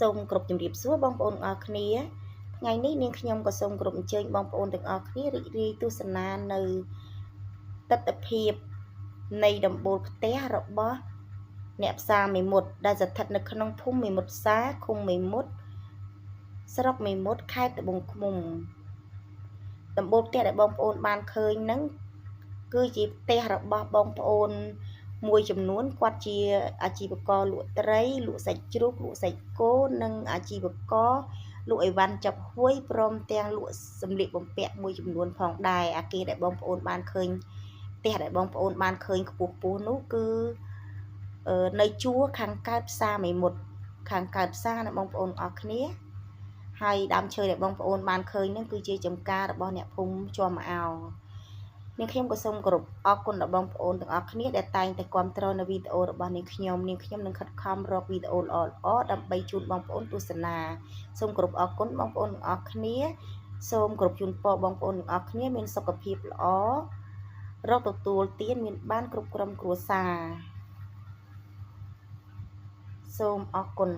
សូមគ្រប់ជំរាបសួរបងប្អូនទាំងអស់គ្នាថ្ងៃនេះនាងខ្ញុំក៏សូមគ្រប់អញ្ជើញបងប្អូនទាំងអស់គ្នារីករាយទស្សនានៅទស្សនភាពនៃដំបូលផ្ទះរបស់អ្នកផ្សារមេមត់ដែលស្ថិតនៅក្នុងភូមិមេមត់សាឃុំមេមត់ស្រុកមេមត់ខេត្តត្បូងឃ្មុំដំបូលផ្ទះដែលបងប្អូនបានឃើញហ្នឹងគឺជាផ្ទះរបស់បងប្អូនមួយចំនួនគាត់ជាអាជីវករលក់ត្រីលក់សាច់ជ្រូកលក់សាច់គោនិងអាជីវករលក់អីវ៉ាន់ចាប់ហួយព្រមទាំងលក់សម្លៀកបំពាក់មួយចំនួនផងដែរអាគារដែលបងប្អូនបានឃើញផ្ទះដែលបងប្អូនបានឃើញខ្ពស់ៗនោះគឺនៅជួរខាងកើតផ្សារមេមត់ខាងកើតផ្សារណាបងប្អូនអរគ្នាហើយដើមឈើដែលបងប្អូនបានឃើញហ្នឹងគឺជាចំការរបស់អ្នកភូមិជាប់មកអោនាងខ្ញុំក៏សូមគោរពអរគុណដល់បងប្អូនទាំងអស់គ្នាដែលតែងតែគាំទ្រនៅវីដេអូរបស់នាងខ្ញុំនឹងខិតខំរកវីដេអូល្អៗដើម្បីជូនបងប្អូនទស្សនាសូមគោរពអរគុណបងប្អូនទាំងអស់គ្នាសូមគោរពជូនពរបងប្អូនទាំងអស់គ្នាមានសុខភាពល្អរកទទួលទានមានបានគ្រប់ក្រុមគ្រួសារសូមអរគុណ